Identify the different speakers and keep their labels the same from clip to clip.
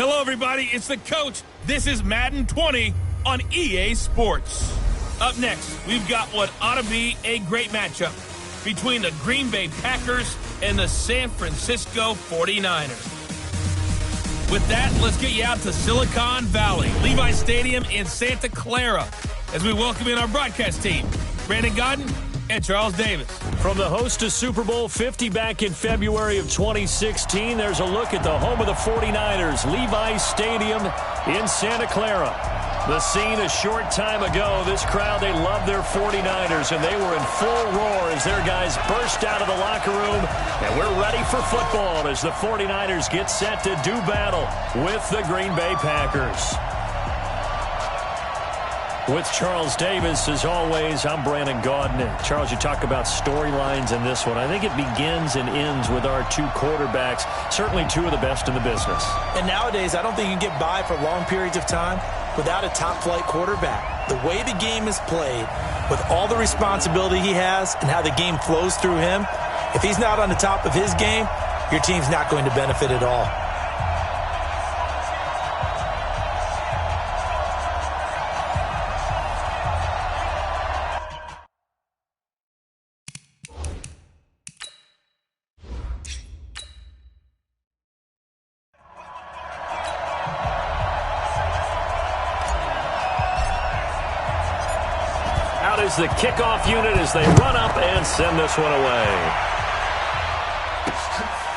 Speaker 1: Hello, everybody. It's the coach. This is Madden 20 on EA Sports. Up next, we've got what ought to be a great matchup between the Green Bay Packers and the San Francisco 49ers. With that, let's get you out to Silicon Valley, Levi Stadium in Santa Clara, as we welcome in our broadcast team, Brandon Godden and Charles Davis.
Speaker 2: From the host to Super Bowl 50 back in February of 2016, there's a look at the home of the 49ers, Levi Stadium in Santa Clara. The scene a short time ago, this crowd, they love their 49ers, and they were in full roar as their guys burst out of the locker room. And we're ready for football as the 49ers get set to do battle with the Green Bay Packers. With Charles Davis, as always, I'm Brandon Godden. And Charles, you talk about storylines in this one. I think it begins and ends with our two quarterbacks, certainly two of the best in the business.
Speaker 3: And nowadays, I don't think you can get by for long periods of time without a top-flight quarterback. The way the game is played, with all the responsibility he has and how the game flows through him, if he's not on the top of his game, your team's not going to benefit at all.
Speaker 2: Is the kickoff unit as they run up and send this one away.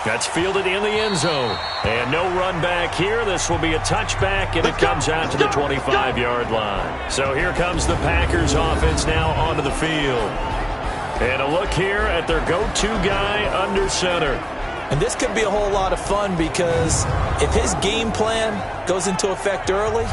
Speaker 2: That's fielded in the end zone. And no run back here. This will be a touchback, and it comes out to the 25-yard line. So here comes the Packers offense now onto the field. And a look here at their go-to guy under center.
Speaker 3: And this could be a whole lot of fun because if his game plan goes into effect early,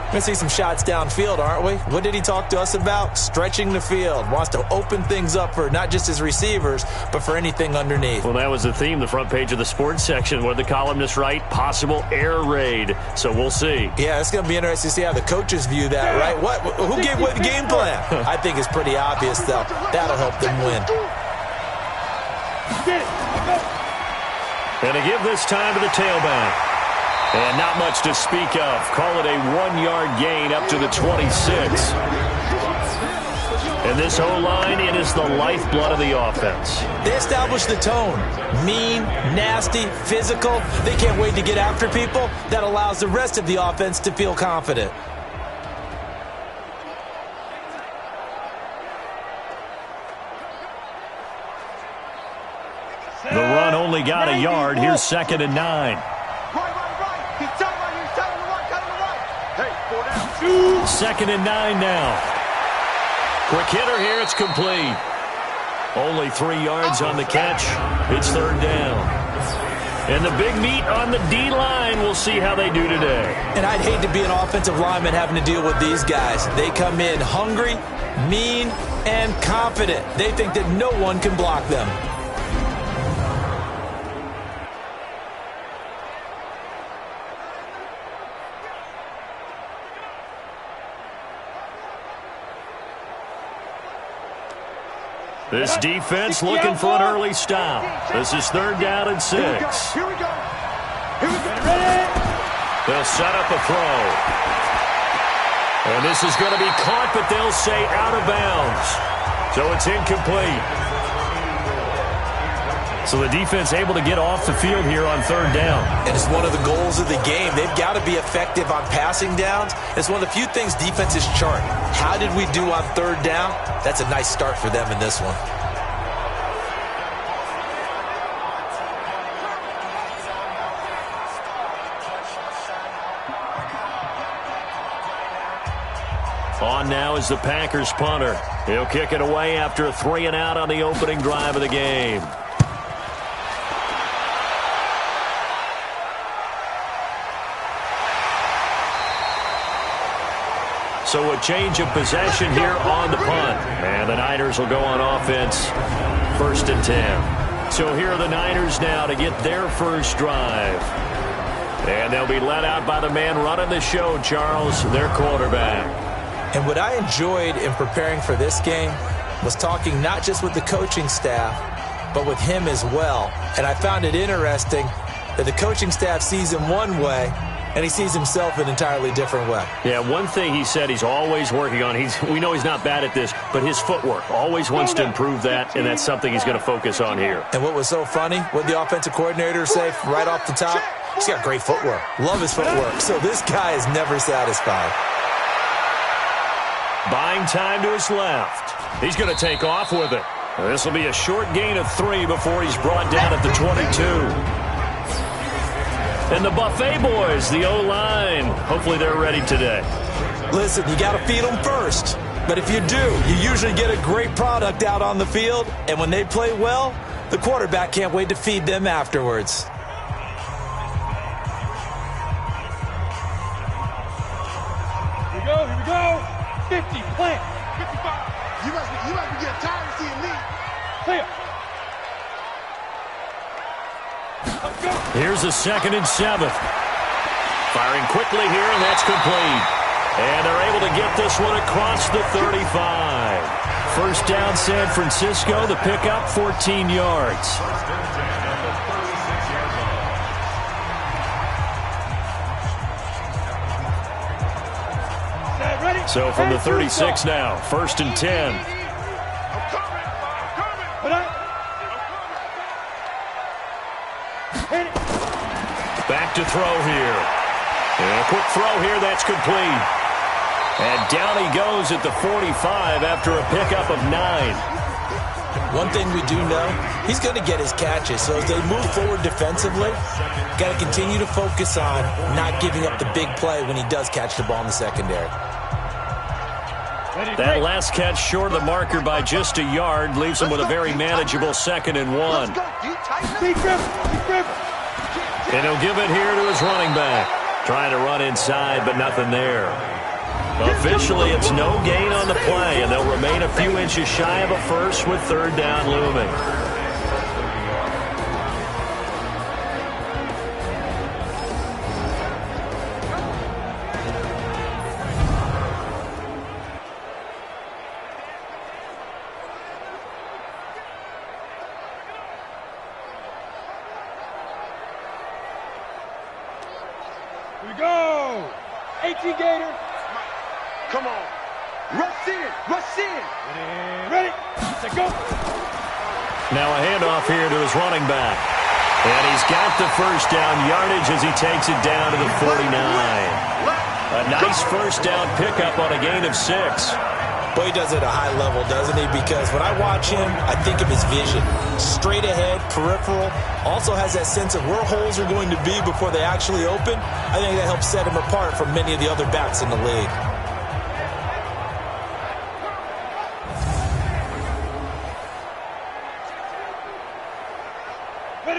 Speaker 3: we're going to see some shots downfield, aren't we? What did he talk to us about? Stretching the field. Wants to open things up for not just his receivers, but for anything underneath.
Speaker 2: Well, that was the theme, the front page of the sports section. What did the columnists write? Possible air raid. So we'll see.
Speaker 3: Yeah, it's going to be interesting to see how the coaches view that, right? Who gave what game plan? I think it's pretty obvious, though. That'll help them win.
Speaker 2: And to give this time to the tailback. And not much to speak of. Call it a 1-yard gain up to the 26. And this O-line, it is the lifeblood of the offense.
Speaker 3: They establish the tone. Mean, nasty, physical. They can't wait to get after people. That allows the rest of the offense to feel confident.
Speaker 2: The run only got a yard. Here's 2nd and 9. Second and 9 now. Quick hitter here. It's complete. Only 3 yards on the catch. It's 3rd down. And the big meat on the D-line. We'll see how they do today.
Speaker 3: And I'd hate to be an offensive lineman having to deal with these guys. They come in hungry, mean, and confident. They think that no one can block them.
Speaker 2: This defense looking for an early stop. This is 3rd down and 6.
Speaker 4: Here we go.
Speaker 2: They'll set up a throw. And this is going to be caught, but they'll say out of bounds. So it's incomplete. So the defense able to get off the field here on 3rd down.
Speaker 3: And it's one of the goals of the game. They've got to be effective on passing downs. It's one of the few things defenses chart. How did we do on 3rd down? That's a nice start for them in this one.
Speaker 2: On now is the Packers punter. He'll kick it away after a 3-and-out on the opening drive of the game. So a change of possession here on the punt. And the Niners will go on offense, 1st and 10. So here are the Niners now to get their first drive. And they'll be led out by the man running the show, Charles, their quarterback.
Speaker 3: And what I enjoyed in preparing for this game was talking not just with the coaching staff, but with him as well. And I found it interesting that the coaching staff sees him one way, and he sees himself an entirely different way.
Speaker 2: Yeah, one thing he said he's always working on, we know he's not bad at this, but his footwork, always wants to improve that, and that's something he's going to focus on here.
Speaker 3: And what was so funny, what the offensive coordinator say right off the top? He's got great footwork. Love his footwork. So this guy is never satisfied. Buying time to his left. He's going to take off with it. This will be a short gain of 3 before he's brought down at the 22. And the Buffet boys, the O-line, hopefully they're ready today. Listen, you got to feed them first. But if you do, you usually get a great product out on the field. And when they play well, the quarterback can't wait to feed them afterwards.
Speaker 4: Here we go. 50, plant. 55. You must be getting tired of seeing me. Clear.
Speaker 2: Here's a 2nd and 7. Firing quickly here, and that's complete. And they're able to get this one across the 35. First down, San Francisco. The pickup, 14 yards. So from the 36 now, 1st and 10. Back to throw here. And a quick throw here, that's complete. And down he goes at the 45 after a pickup of 9.
Speaker 3: One thing we do know, he's going to get his catches. So as they move forward defensively, got to continue to focus on not giving up the big play when he does catch the ball in the secondary.
Speaker 2: That last catch short of the marker by just a yard leaves him with a very manageable 2nd and 1. And he'll give it here to his running back. Trying to run inside, but nothing there. Officially, it's no gain on the play, and they'll remain a few inches shy of a first with 3rd down looming.
Speaker 4: Here we go. 18 Gator. Come on. Rush in. Rush in. Ready. Set, go.
Speaker 2: Now a handoff here to his running back. And he's got the first down yardage as he takes it down to the 49. A nice first down pickup on a gain of 6.
Speaker 3: Boy, he does it at a high level, doesn't he? Because when I watch him, I think of his vision. Straight ahead, peripheral. Also has that sense of where holes are going to be before they actually open. I think that helps set him apart from many of the other backs in the league.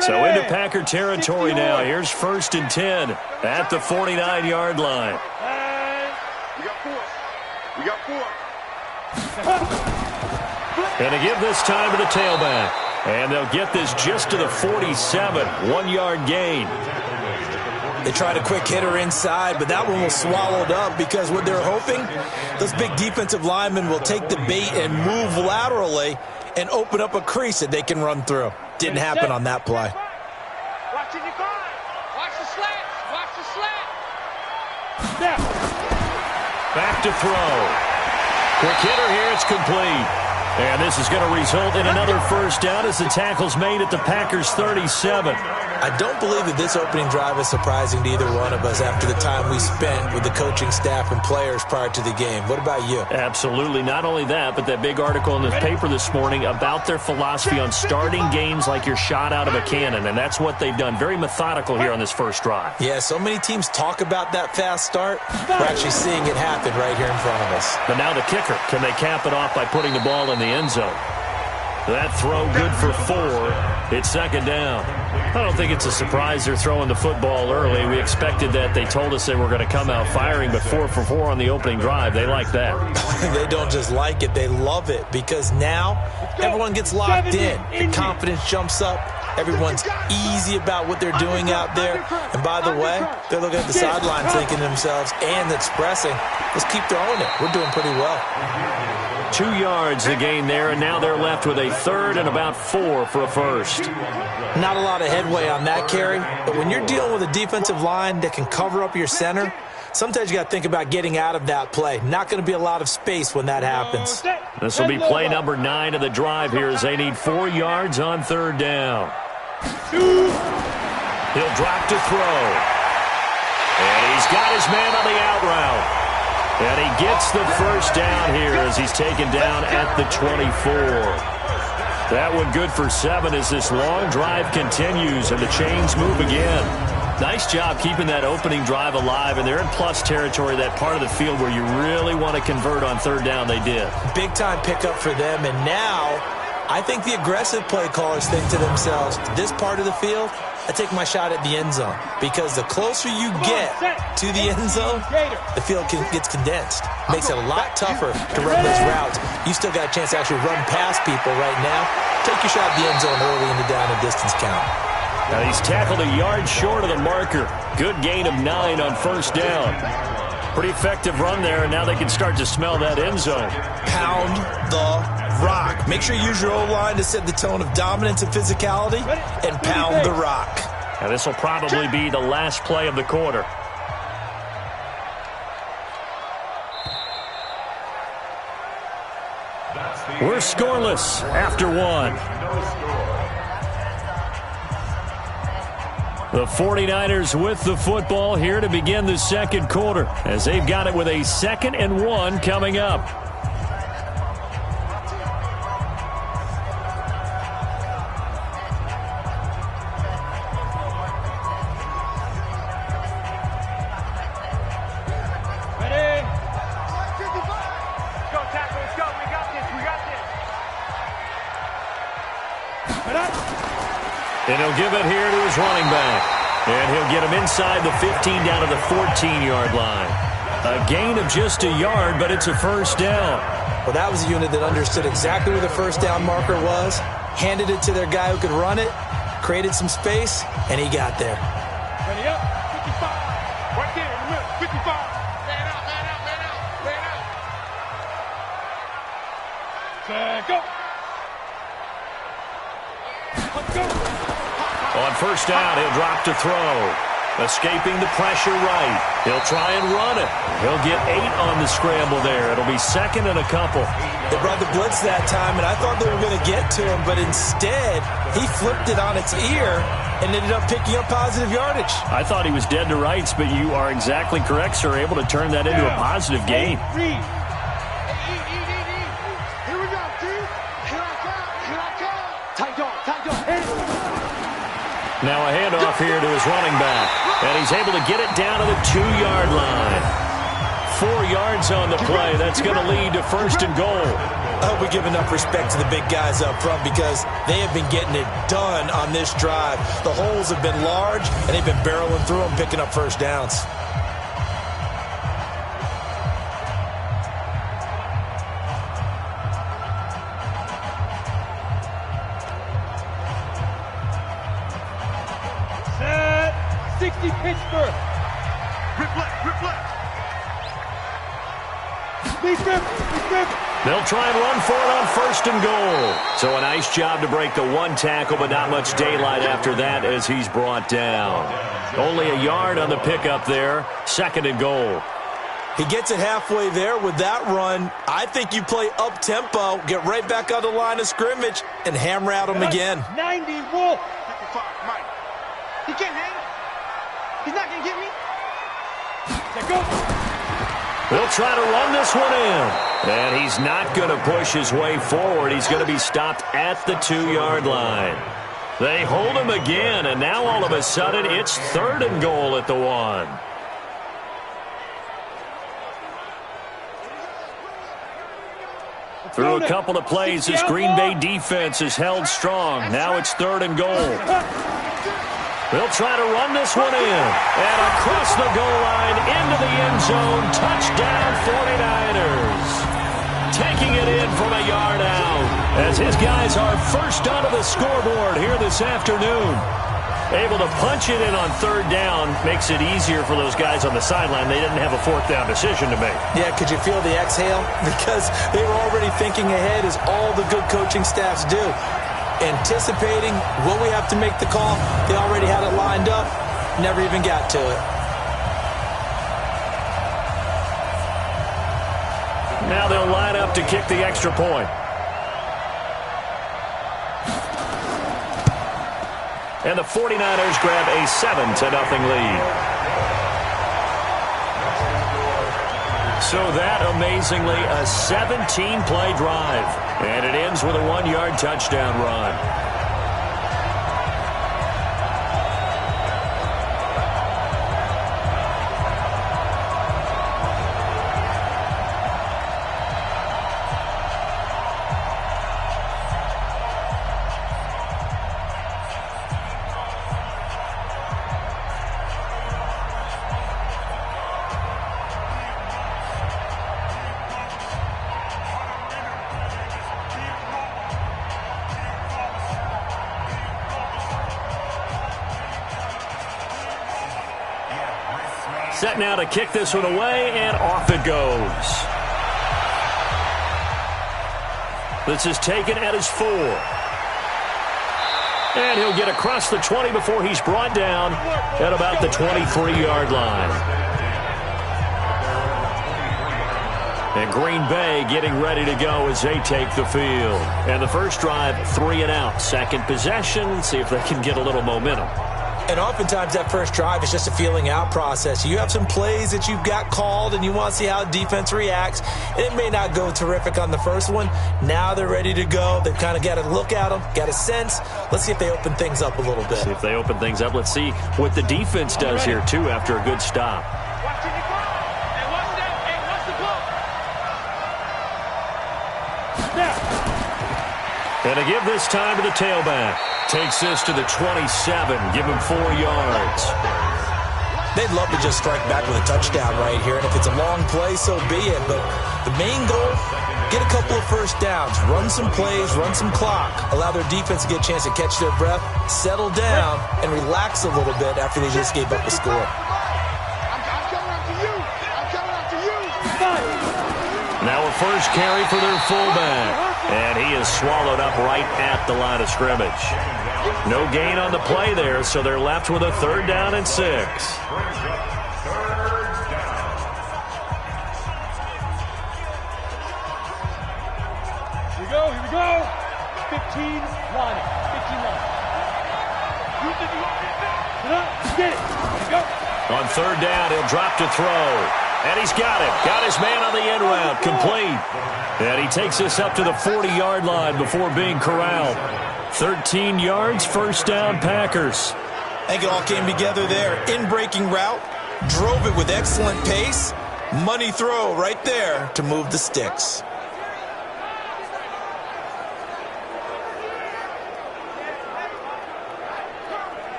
Speaker 2: So into Packer territory now. Here's 1st and 10 at the 49-yard line.
Speaker 4: We got 4. We got 4.
Speaker 2: And to give this time to the tailback. And they'll get this just to the 47. 1-yard gain.
Speaker 3: They tried a quick hitter inside, but that one was swallowed up because what they're hoping, those big defensive linemen will take the bait and move laterally and open up a crease that they can run through. Didn't happen on that play.
Speaker 4: Watch it, watch the slant. Watch the slant.
Speaker 2: Back to throw. Quick hitter here, it's complete. And this is going to result in another first down as the tackle's made at the Packers' 37.
Speaker 3: I don't believe that this opening drive is surprising to either one of us after the time we spent with the coaching staff and players prior to the game. What about you?
Speaker 2: Absolutely. Not only that, but that big article in the paper this morning about their philosophy on starting games like you're shot out of a cannon, and that's what they've done. Very methodical here on this first drive.
Speaker 3: Yeah, so many teams talk about that fast start. We're actually seeing it happen right here in front of us.
Speaker 2: But now the kicker. Can they cap it off by putting the ball in the end zone? That throw good for 4. It's 2nd down. I don't think it's a surprise they're throwing the football early. We expected that. They told us they were going to come out firing, but 4 for 4 on the opening drive. They like that.
Speaker 3: They don't just like it. They love it because now everyone gets locked in. The confidence jumps up. Everyone's easy about what they're doing out there. And by the way, they're looking at the sideline thinking to themselves and expressing, let's keep throwing it. We're doing pretty well.
Speaker 2: 2 yards the gain there, and now they're left with a third and about 4 for a first.
Speaker 3: Not a lot of headway on that carry, but when you're dealing with a defensive line that can cover up your center, sometimes you got to think about getting out of that play. Not going to be a lot of space when that happens.
Speaker 2: This will be play number 9 of the drive here as they need 4 yards on third down. He'll drop to throw. And he's got his man on the out route. And he gets the first down here as he's taken down at the 24. That one good for 7 as this long drive continues and the chains move again. Nice job keeping that opening drive alive, and they're in plus territory, that part of the field where you really want to convert on third down. They did. Big time pickup for them, and now I think the aggressive play callers think to themselves, this part of the field, I take my shot at the end zone, because the closer you get to the end zone, the field gets condensed. Makes it a lot tougher to run those routes. You still got a chance to actually run past people right now. Take your shot at the end zone early in the down and distance count. Now he's tackled a yard short of the marker. Good gain of 9 on first down. Pretty effective run there, and now they can start to smell that end zone.
Speaker 3: Pound the rock. Make sure you use your O-line to set the tone of dominance and physicality, and pound the rock.
Speaker 2: Now this will probably be the last play of the quarter. We're scoreless after 1. The 49ers with the football here to begin the second quarter as they've got it with a 2nd and 1 coming up.
Speaker 4: Ready? Let's go, tackle. Let's go. We got this. We got this.
Speaker 2: And he'll give it here to his running back. And he'll get him inside the 15 down to the 14-yard line. A gain of just a yard, but it's a first down.
Speaker 3: Well, that was a unit that understood exactly where the first down marker was, handed it to their guy who could run it, created some space, and he got there.
Speaker 4: Ready up. 55. Right there in the middle. 55. Man out, man out, man out, man out. Set, go. Let's go.
Speaker 2: On first down, he'll drop to throw. Escaping the pressure right. He'll try and run it. He'll get 8 on the scramble there. It'll be 2nd and a couple.
Speaker 3: They brought the blitz that time, and I thought they were going to get to him, but instead, he flipped it on its ear and ended up picking up positive yardage.
Speaker 2: I thought he was dead to rights, but you are exactly correct, sir. Able to turn that into a positive gain.
Speaker 4: Read. Here we go, dude. Here I come. Here I come. Tight dog. Tight dog.
Speaker 2: Now a handoff here to his running back. And he's able to get it down to the 2-yard line. 4 yards on the play. That's going to lead to 1st and goal.
Speaker 3: I hope we give enough respect to the big guys up front because they have been getting it done on this drive. The holes have been large, and they've been barreling through them, picking up first downs.
Speaker 4: Set. 60 Pittsburgh. Rip left. Rip left.
Speaker 2: They'll try and run for it on 1st and goal. So a nice job to break the 1 tackle, but not much daylight after that as he's brought down. Only a yard on the pickup there. 2nd and goal.
Speaker 3: He gets it halfway there with that run. I think you play up-tempo, get right back on the line of scrimmage, and hammer at him again.
Speaker 4: 90 Wolf. 55 Mike. He can't hang. He's not going to get me. Let's go.
Speaker 2: They'll try to run this one in. And he's not going to push his way forward. He's going to be stopped at the 2-yard line. They hold him again, and now all of a sudden it's 3rd and goal at the 1. Through a couple of plays, this Green Bay defense is held strong. Now it's 3rd and goal. They'll try to run this one in. And across the goal line, into the end zone. Touchdown, 49ers. Taking it in from a yard out. as his guys are first onto the scoreboard here this afternoon. Able to punch it in on third down makes it easier for those guys on the sideline. They didn't have a fourth down decision to make.
Speaker 3: Yeah, could you feel the exhale? Because they were already thinking ahead, as all the good coaching staffs do. Anticipating, will we have to make the call? They already had it lined up, never even got to it.
Speaker 2: Now they'll line up to kick the extra point. And the 49ers grab a 7-0 lead. So that, amazingly, a 17-play drive. And it ends with a 1-yard touchdown run. Set now to kick this one away, and off it goes. This is taken at his 4. And he'll get across the 20 before he's brought down at about the 23-yard line. And Green Bay getting ready to go as they take the field. And the first drive, 3 and out. Second possession, see if they can get a little momentum.
Speaker 3: And oftentimes that first drive is just a feeling out process. You have some plays that you've got called and you want to see how defense reacts. It may not go terrific on the first one. Now they're ready to go. They've kind of got to look at them, got a sense. Let's see if they open things up a little bit.
Speaker 2: See if they open things up. Let's see what the defense does here, too, after a good stop. And to give this time to the tailback. Takes this to the 27. Give him 4 yards.
Speaker 3: They'd love to just strike back with a touchdown right here. And if it's a long play, so be it. But the main goal, get a couple of first downs. Run some plays, run some clock. Allow their defense to get a chance to catch their breath, settle down, and relax a little bit after they just gave up the score.
Speaker 2: Now a first carry for their fullback. And he is swallowed up right at the line of scrimmage. No gain on the play there, so they're left with a 3rd down and 6.
Speaker 4: Here we go, here we go. 15 line. 15 line. Get it. Here we go.
Speaker 2: On 3rd down, he'll drop to throw. And he's got it. Got his man on the end route. Complete. And he takes this up to the 40-yard line before being corralled. 13 yards, first down, Packers.
Speaker 3: I think it all came together there. In-breaking route, drove it with excellent pace. Money throw right there to move the sticks.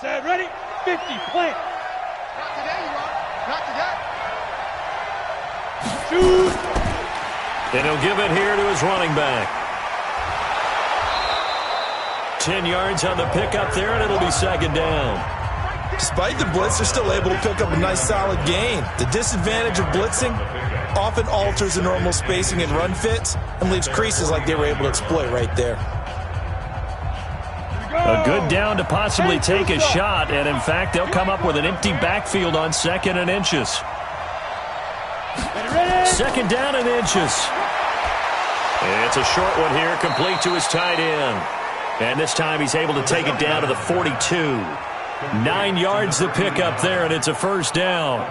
Speaker 4: Set, ready, 50, plant.
Speaker 5: Not today, you are. Not today.
Speaker 4: Shoot.
Speaker 2: And he'll give it here to his running back. 10 yards on the pickup there, and it'll be 2nd down.
Speaker 3: Despite the blitz, they're still able to pick up a nice solid gain. The disadvantage of blitzing often alters the normal spacing and run fits and leaves creases like they were able to exploit right there.
Speaker 2: A good down to possibly take a shot, and in fact, they'll come up with an empty backfield on 2nd and inches. 2nd down and inches. It's a short one here, complete to his tight end. And this time he's able to take it down to the 42. 9 yards to pick up there, and it's a first down.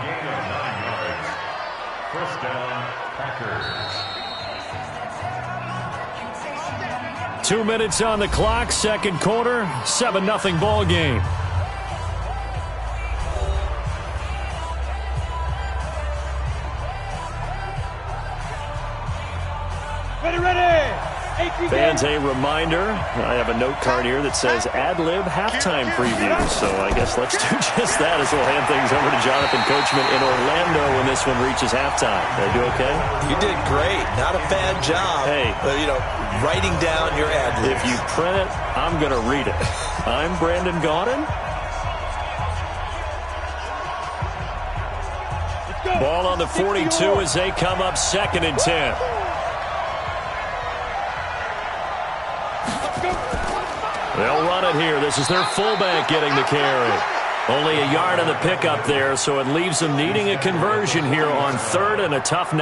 Speaker 6: First down, Packers.
Speaker 2: 2 minutes on the clock, 2nd quarter, 7-0 ball game.
Speaker 4: Ready, ready. 18
Speaker 2: Fans, a reminder, I have a note card here that says ad-lib halftime preview. So I guess let's do just that as we'll hand things over to Jonathan Coachman in Orlando when this one reaches halftime. Did I do okay?
Speaker 3: You did great. Not a bad job.
Speaker 2: Hey.
Speaker 3: But, writing down your ad-libs.
Speaker 2: If you print it, I'm going to read it. I'm Brandon Gaudin. Ball on the 42 as they come up 2nd and 10. They'll run it here. This is their fullback getting the carry. Only a yard on the pickup there, so it leaves them needing a conversion here on 3rd and a tough 9.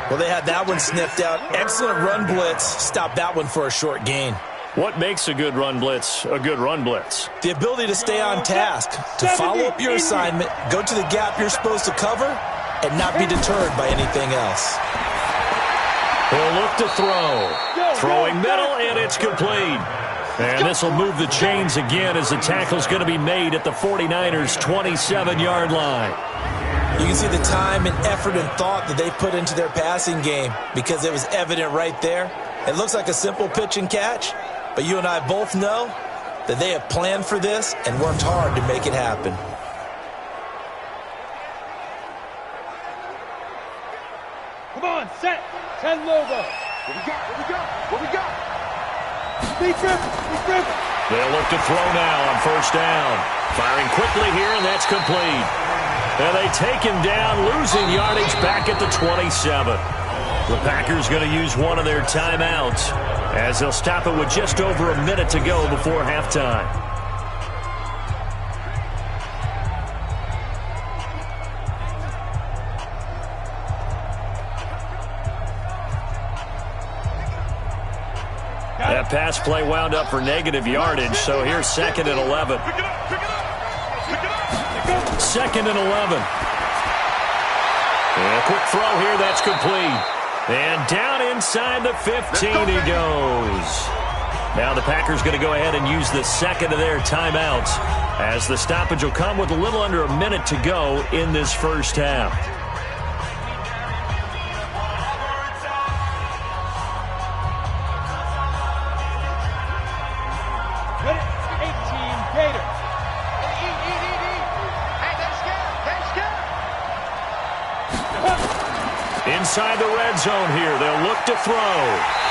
Speaker 3: Well, they had that one sniffed out. Excellent run blitz. Stop that one for a short gain.
Speaker 2: What makes a good run blitz a good run blitz?
Speaker 3: The ability to stay on task, to follow up your assignment, go to the gap you're supposed to cover, and not be deterred by anything else.
Speaker 2: He'll look to throw. Throwing middle, and it's complete. And this will move the chains again as the tackle's going to be made at the 49ers' 27-yard line.
Speaker 3: You can see the time and effort and thought that they put into their passing game because it was evident right there. It looks like a simple pitch and catch, but you and I both know that they have planned for this and worked hard to make it happen.
Speaker 4: Come on, set. 10 logo. What we got? What we got? What we got? Be driven.
Speaker 2: They'll look to throw now on 1st down. Firing quickly here, and that's complete. And they take him down, losing yardage back at the 27. The Packers going to use one of their timeouts as they'll stop it with just over a minute to go before halftime. That pass play wound up for negative yardage, so here's 2nd and 11. 2nd and 11. And a quick throw here, that's complete. And down inside the 15 he goes. Now the Packers going to go ahead and use the 2nd of their timeouts as the stoppage will come with a little under a minute to go in this first half. Inside the red zone here. They'll look to throw.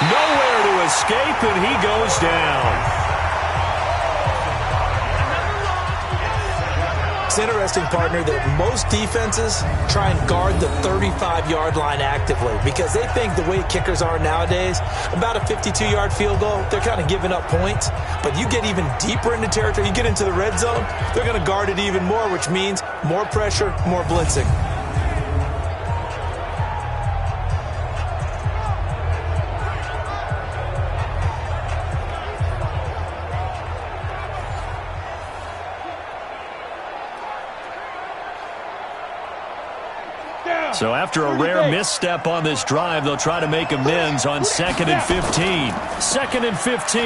Speaker 2: Nowhere to escape, and he goes down.
Speaker 3: It's interesting, partner, that most defenses try and guard the 35-yard line actively because they think the way kickers are nowadays, about a 52-yard field goal, they're kind of giving up points. But you get even deeper into territory, you get into the red zone, they're going to guard it even more, which means more pressure, more blitzing.
Speaker 2: So after a rare misstep on this drive, they'll try to make amends on 2nd and 15. 2nd and 15.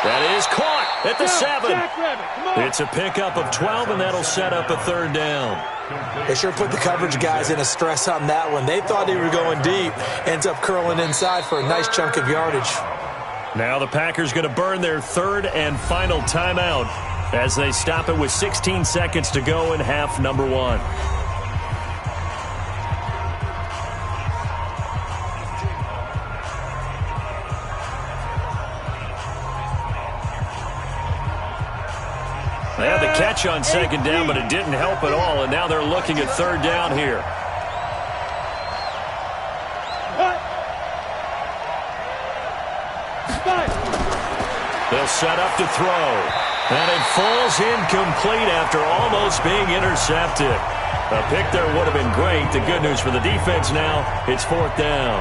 Speaker 2: That is caught at the 7. It's a pickup of 12, and that'll set up a 3rd down.
Speaker 3: They sure put the coverage guys in a stress on that one. They thought they were going deep. Ends up curling inside for a nice chunk of yardage.
Speaker 2: Now the Packers going to burn their 3rd and final timeout as they stop it with 16 seconds to go in half number 1. They had the catch on 2nd down, but it didn't help at all, and now they're looking at 3rd down here. They'll set up to throw, and it falls incomplete after almost being intercepted. A pick there would have been great. The good news for the defense now, it's 4th down.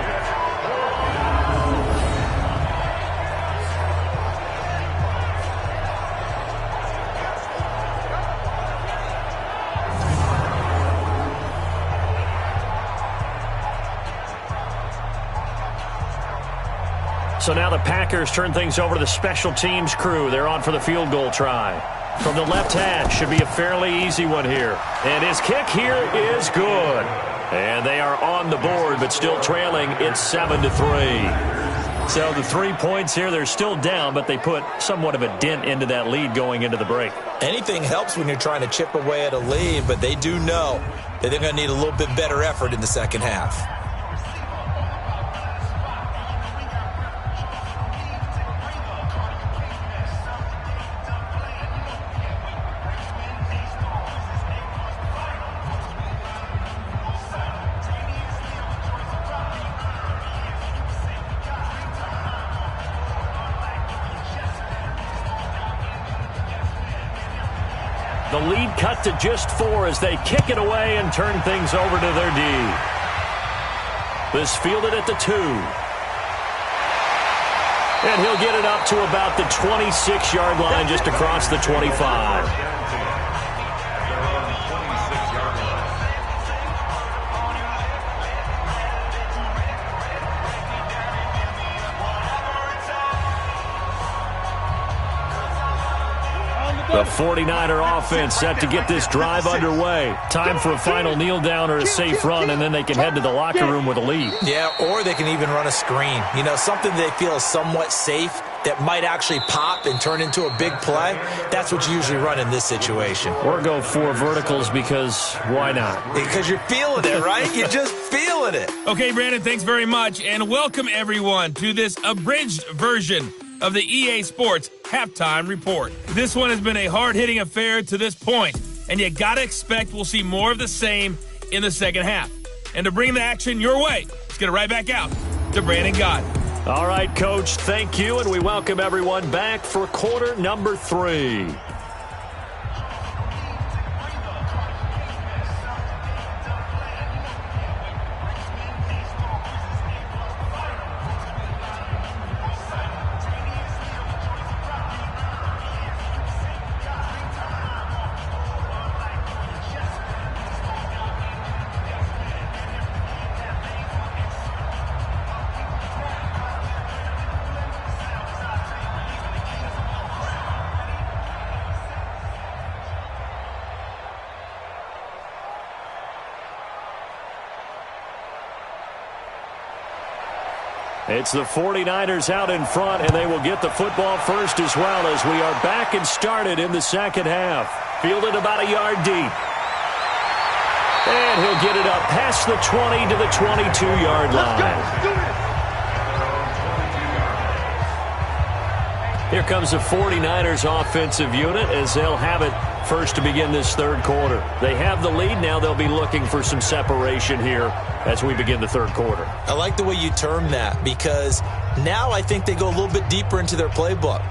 Speaker 2: So now the Packers turn things over to the special teams crew. They're on for the field goal try. From the left hash, should be a fairly easy one here. And his kick here is good. And they are on the board, but still trailing. It's 7-3. So the 3 points here, they're still down, but they put somewhat of a dent into that lead going into the break.
Speaker 3: Anything helps when you're trying to chip away at a lead, but they do know that they're going to need a little bit better effort in the second half.
Speaker 2: The lead cut to just 4 as they kick it away and turn things over to their D. This fielded at the 2. And he'll get it up to about the 26-yard line, just across the 25. The 49er offense set to get this drive underway. Time for a final kneel down or a safe run, and then they can head to the locker room with a lead.
Speaker 3: Yeah, or they can even run a screen. You know, something they feel is somewhat safe that might actually pop and turn into a big play. That's what you usually run in this situation.
Speaker 2: Or go 4 verticals because why not?
Speaker 3: Because you're feeling it, right? You're just feeling it.
Speaker 1: Okay, Brandon, thanks very much, and welcome everyone to this abridged version of the EA Sports Halftime Report. This one has been a hard-hitting affair to this point, and you gotta expect we'll see more of the same in the second half. And to bring the action your way, let's get it right back out to Brandon Gott.
Speaker 2: All right, Coach, thank you, and we welcome everyone back for quarter number 3. It's the 49ers out in front, and they will get the football first as well as we are back and started in the second half. Fielded about a yard deep. And he'll get it up past the 20 to the 22-yard line. Here comes the 49ers offensive unit as they'll have it first to begin this third quarter. They have the lead. Now they'll be looking for some separation here as we begin the third quarter.
Speaker 3: I like the way you term that because now I think they go a little bit deeper into their playbook.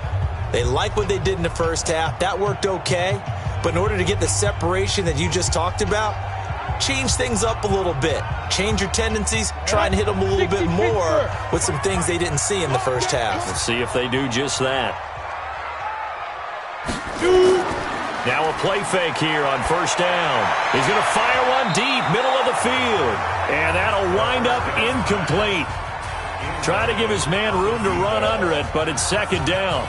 Speaker 3: They like what they did in the first half. That worked okay. But in order to get the separation that you just talked about, change things up a little bit. Change your tendencies. Try and hit them a little bit more with some things they didn't see in the first half.
Speaker 2: Let's see if they do just that. Now a play fake here on first down. He's going to fire one deep, middle of the field. And that'll wind up incomplete. Try to give his man room to run under it, but it's second down.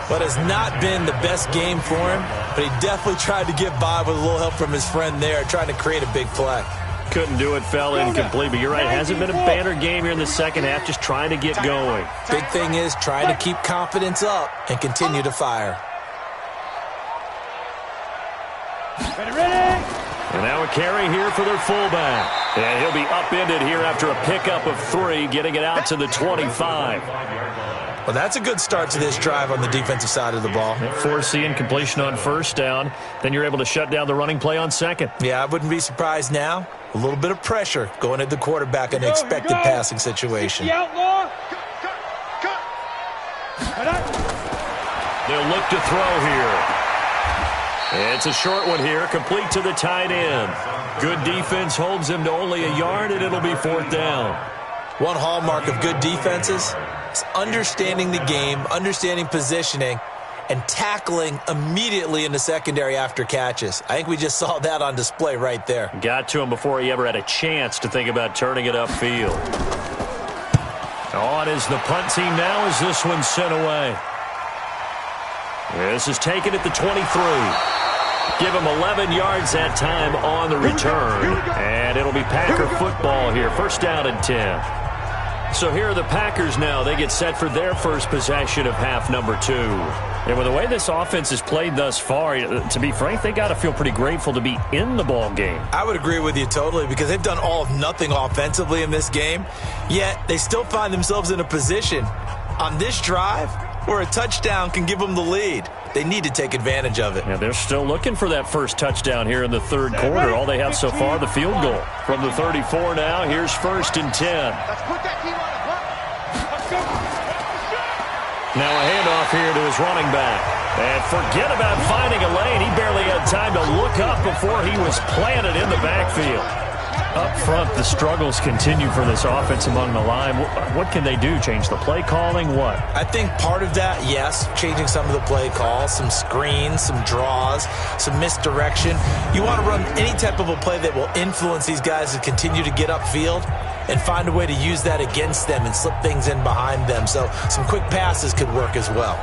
Speaker 3: But it's not been the best game for him, but he definitely tried to get by with a little help from his friend there, trying to create a big play.
Speaker 2: Couldn't do it, fell incomplete, but you're right. It hasn't been a banner game here in the second half, just trying to get going.
Speaker 3: Big thing is trying to keep confidence up and continue to fire.
Speaker 4: Ready?
Speaker 2: And now a carry here for their fullback. And he'll be upended here after a pickup of 3, getting it out to the 25.
Speaker 3: Well, that's a good start to this drive on the defensive side of the ball.
Speaker 2: Force incompletion on first down. Then you're able to shut down the running play on second.
Speaker 3: Yeah, I wouldn't be surprised now. A little bit of pressure going at the quarterback in an expected passing situation.
Speaker 4: The outlaw.
Speaker 2: They'll look to throw here. It's a short one here, complete to the tight end. Good defense holds him to only a yard, and it'll be fourth down.
Speaker 3: One hallmark of good defenses is understanding the game, understanding positioning, and tackling immediately in the secondary after catches. I think we just saw that on display right there.
Speaker 2: Got to him before he ever had a chance to think about turning it upfield. On is the punt team now as this one's sent away. This is taken at the 23. Give him 11 yards that time on the return. And it'll be Packer football here. First down and 10. So here are the Packers now. They get set for their first possession of half number 2. And with the way this offense has played thus far, to be frank, they got to feel pretty grateful to be in the ball game.
Speaker 3: I would agree with you totally because they've done all of nothing offensively in this game, yet they still find themselves in a position on this drive where a touchdown can give them the lead. They need to take advantage of it.
Speaker 2: Yeah, they're still looking for that first touchdown here in the third quarter. All they have so far, the field goal. From the 34 now, here's first and 10.
Speaker 5: Let's put that team on the block. Let's go.
Speaker 2: Now a handoff here to his running back. And forget about finding a lane. He barely had time to look up before he was planted in the backfield. Up front, the struggles continue for this offense among the line. What can they do? Change the play calling? What?
Speaker 3: I think part of that, yes, changing some of the play calls, some screens, some draws, some misdirection. You want to run any type of a play that will influence these guys to continue to get upfield and find a way to use that against them and slip things in behind them. So some quick passes could work as well.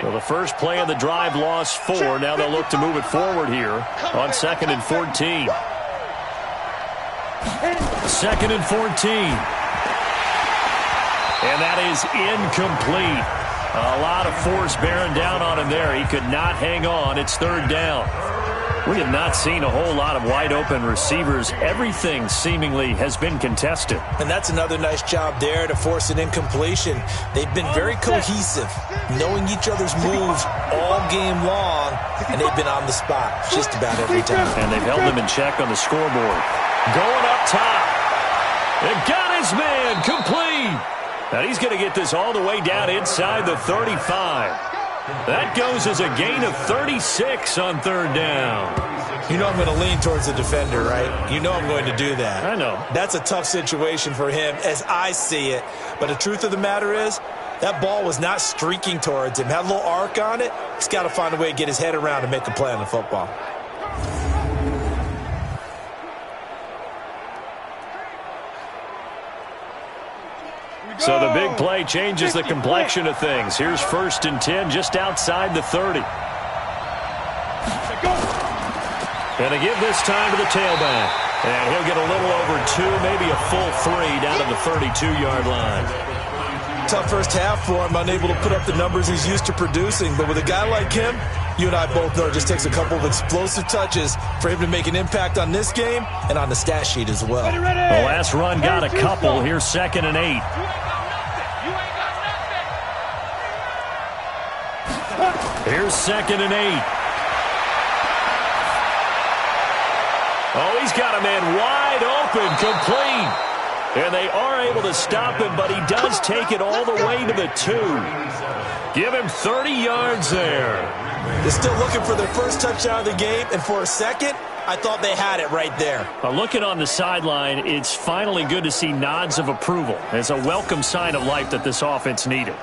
Speaker 2: So the first play of the drive lost 4. Now they'll look to move it forward here on 2nd and 14. 2nd and 14. And that is incomplete. A lot of force bearing down on him there. He could not hang on. It's 3rd down. We have not seen a whole lot of wide-open receivers. Everything seemingly has been contested.
Speaker 3: And that's another nice job there to force an incompletion. They've been very cohesive, knowing each other's moves all game long, and they've been on the spot just about every time.
Speaker 2: And they've held them in check on the scoreboard. Going up top. It got his man complete. Now he's going to get this all the way down inside the 35. That goes as a gain of 36 on 3rd down.
Speaker 3: You know I'm going to lean towards the defender, right? You know I'm going to do that.
Speaker 2: I know.
Speaker 3: That's a tough situation for him as I see it. But the truth of the matter is, that ball was not streaking towards him. Had a little arc on it. He's got to find a way to get his head around and make a play on the football.
Speaker 2: So the big play changes the complexion of things. Here's 1st and 10 just outside the 30. And they give this time to the tailback. And he'll get a little over 2, maybe a full 3 down to the 32-yard line.
Speaker 3: Tough first half for him, unable to put up the numbers he's used to producing. But with a guy like him, you and I both know it just takes a couple of explosive touches for him to make an impact on this game and on the stat sheet as well.
Speaker 2: The last run got a couple. Here's 2nd and 8. Here's 2nd and 8. Oh, he's got a man wide open, complete. And they are able to stop him, but he does take it all the way to the 2. Give him 30 yards there.
Speaker 3: They're still looking for their first touchdown of the game, and for a second, I thought they had it right there.
Speaker 2: Looking on the sideline, it's finally good to see nods of approval. It's a welcome sign of life that this offense needed.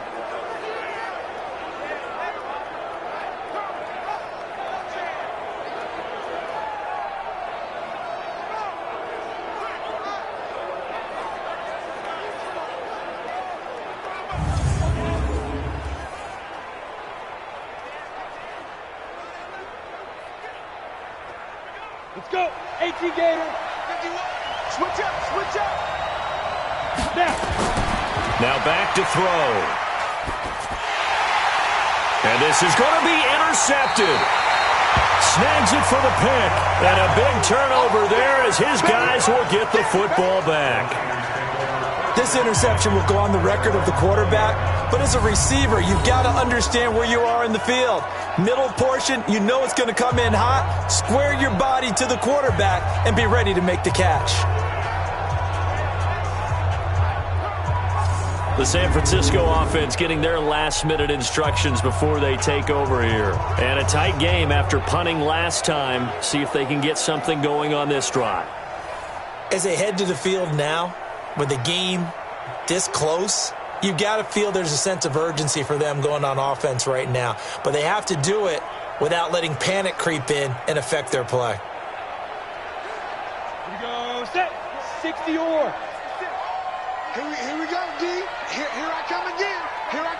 Speaker 4: Let's go. 18 Gator.
Speaker 5: Switch up, switch up.
Speaker 2: Now back to throw. And this is going to be intercepted. Snags it for the pick. And a big turnover there as his guys will get the football back.
Speaker 3: This interception will go on the record of the quarterback, but as a receiver, you've got to understand where you are in the field. Middle portion, you know it's going to come in hot. Square your body to the quarterback and be ready to make the catch.
Speaker 2: The San Francisco offense getting their last-minute instructions before they take over here. And a tight game after punting last time. See if they can get something going on this drive.
Speaker 3: As they head to the field now, with the game this close, you've got to feel there's a sense of urgency for them going on offense right now. But they have to do it without letting panic creep in and affect their play.
Speaker 4: Here we go. Set. 60 or.
Speaker 5: Here we go, D. Here I come again. Here I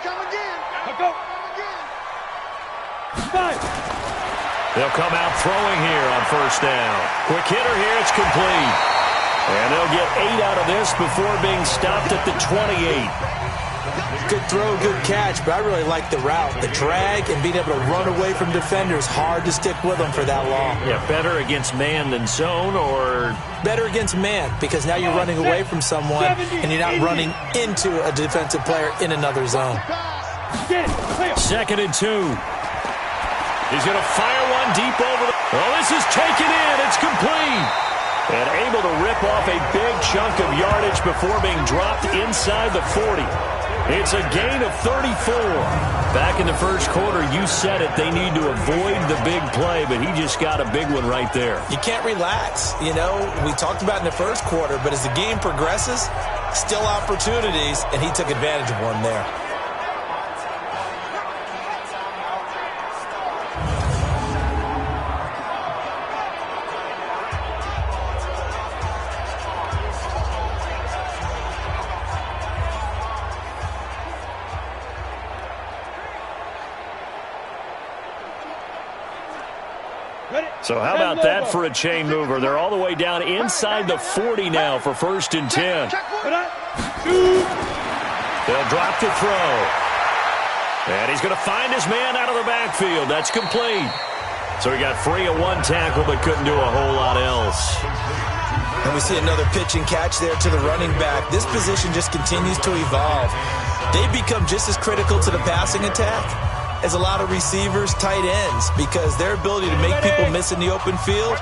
Speaker 2: They'll come out throwing here on first down. Quick hitter here, it's complete. And they'll get 8 out of this before being stopped at the 28.
Speaker 3: Good throw, good catch, but I really like the route. The drag and being able to run away from defenders, hard to stick with them for that long.
Speaker 2: Yeah, better against man than zone, or?
Speaker 3: Better against man, because now you're running away from someone and you're not running into a defensive player in another zone.
Speaker 2: 2nd and 2. He's going to fire one deep over the... Oh, this is taken in. It's complete. And able to rip off a big chunk of yardage before being dropped inside the 40. It's a gain of 34. Back in the first quarter, you said it, they need to avoid the big play, but he just got a big one right there.
Speaker 3: You can't relax. You know, we talked about in the first quarter, but as the game progresses, still opportunities, and he took advantage of one there.
Speaker 2: So how about that for a chain mover? They're all the way down inside the 40 now for 1st and 10. They'll drop the throw. And he's going to find his man out of the backfield. That's complete. So he got free of one tackle but couldn't do a whole lot else.
Speaker 3: And we see another pitch and catch there to the running back. This position just continues to evolve. They become just as critical to the passing attack as a lot of receivers, tight ends, because their ability to make people miss in the open field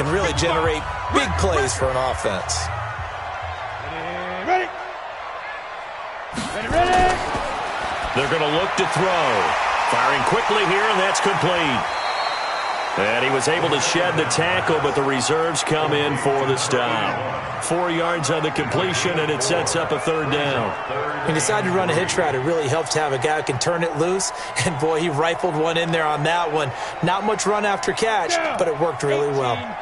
Speaker 3: can really generate big plays for an offense.
Speaker 4: Ready.
Speaker 2: They're going to look to throw. Firing quickly here, and that's complete. And he was able to shed the tackle, but the reserves come in for the stop. 4 yards on the completion, and it sets up a 3rd down.
Speaker 3: He decided to run a hitch route. It really helped to have a guy who can turn it loose. And, boy, he rifled one in there on that one. Not much run after catch, but it worked really well.
Speaker 5: I'm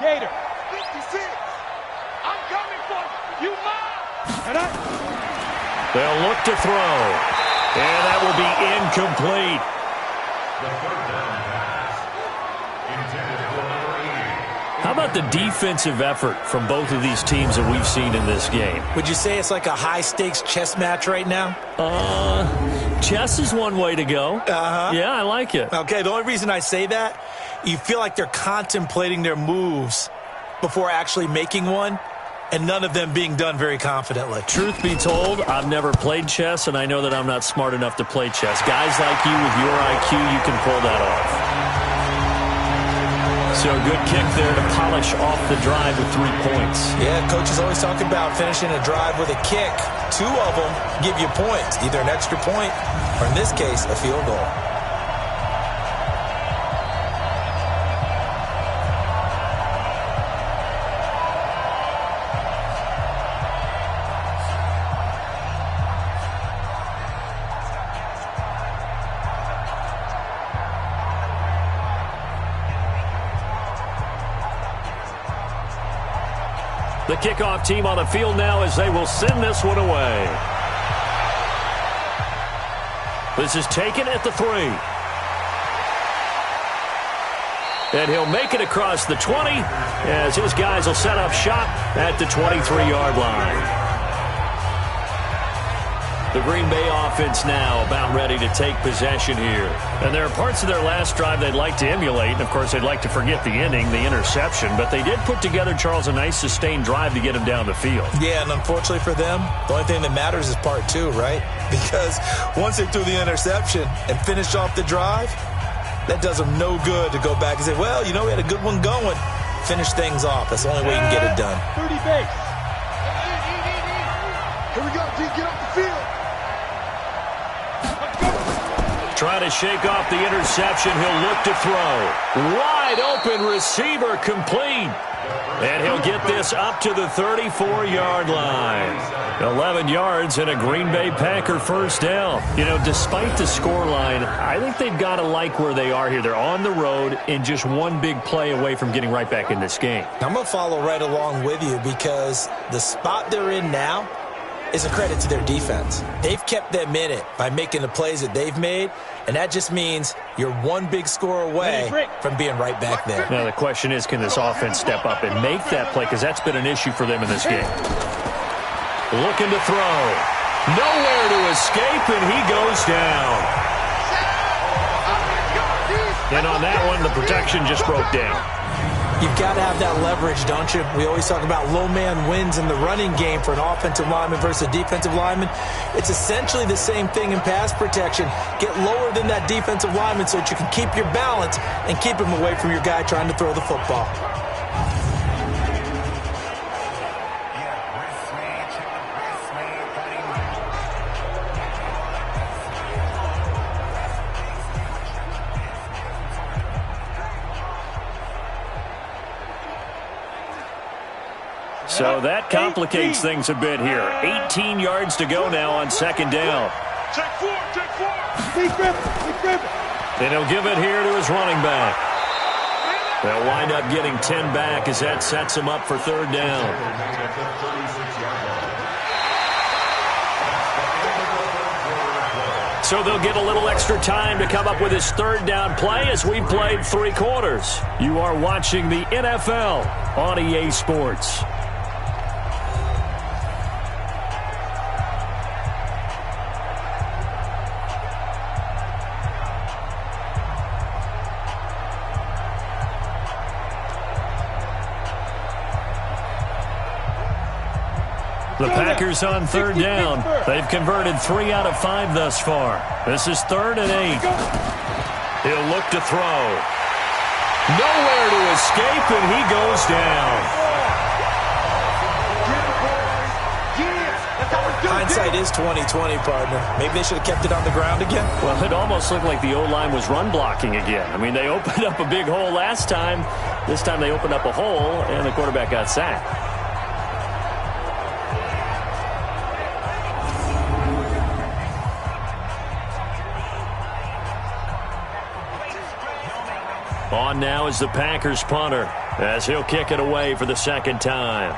Speaker 5: coming for you. You mine.
Speaker 2: They'll look to throw. And that will be incomplete.
Speaker 6: The 3rd down pass. Intended for number 80.
Speaker 2: How about the defensive effort from both of these teams that we've seen in this game?
Speaker 3: Would you say it's like a high-stakes chess match right now?
Speaker 2: Chess is one way to go. Yeah, I like it.
Speaker 3: Okay, the only reason I say that, you feel like they're contemplating their moves before actually making one, and none of them being done very confidently.
Speaker 2: Truth be told, I've never played chess, and I know that I'm not smart enough to play chess. Guys like you with your IQ, you can pull that off. So a good kick there to polish off the drive with 3 points.
Speaker 3: Yeah, coaches always talk about finishing a drive with a kick. 2 of them give you points, either an extra point or, in this case, a field goal.
Speaker 2: The kickoff team on the field now as they will send this one away. This is taken at the 3. And he'll make it across the 20 as his guys will set up shop at the 23-yard line. The Green Bay offense now about ready to take possession here. And there are parts of their last drive they'd like to emulate. And, of course, they'd like to forget the ending, the interception. But they did put together, Charles, a nice sustained drive to get him down the field.
Speaker 3: Yeah, and unfortunately for them, the only thing that matters is part 2, right? Because once they threw the interception and finished off the drive, that does them no good to go back and say, well, you know, we had a good one going. Finish things off. That's the only way you can get it done.
Speaker 4: 30 base.
Speaker 5: Here we go, D. Get off the field.
Speaker 2: Trying to shake off the interception. He'll look to throw. Wide open receiver complete. And he'll get this up to the 34-yard line. 11 yards and a Green Bay Packer first down. You know, despite the scoreline, I think they've got to like where they are here. They're on the road and just one big play away from getting right back in this game.
Speaker 3: I'm going to follow right along with you because the spot they're in now is a credit to their defense. They've kept them in it by making the plays that they've made, and that just means you're one big score away from being right back there.
Speaker 2: Now the question is, can this offense step up and make that play? Because that's been an issue for them in this game. Looking to throw. Nowhere to escape, and he goes down. And on that one, the protection just broke down.
Speaker 3: You've got to have that leverage, don't you? We always talk about low man wins in the running game for an offensive lineman versus a defensive lineman. It's essentially the same thing in pass protection. Get lower than that defensive lineman so that you can keep your balance and keep him away from your guy trying to throw the football.
Speaker 2: So that complicates things a bit here. 18 yards to go now on second down.
Speaker 5: Check four.
Speaker 2: And he'll give it here to his running back. They'll wind up getting 10 back as that sets him up for third down. So they'll get a little extra time to come up with his third down play as we played 3 quarters. You are watching the NFL on EA Sports. The Packers on third down. They've converted 3 out of 5 thus far. This is 3rd and 8. He'll look to throw. Nowhere to escape, and he goes down.
Speaker 3: Hindsight is 20/20, partner. Maybe they should have kept it on the ground again.
Speaker 2: Well, it almost looked like the O-line was run blocking again. I mean, they opened up a big hole last time. This time they opened up a hole, and the quarterback got sacked. On now is the Packers punter as he'll kick it away for the second time.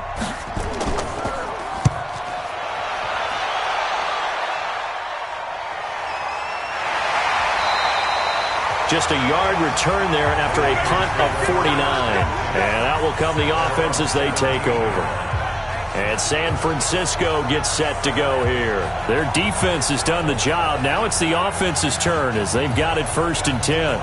Speaker 2: Just a yard return there after a punt of 49. And out will come the offense as they take over. And San Francisco gets set to go here. Their defense has done the job. Now it's the offense's turn as they've got it 1st and 10.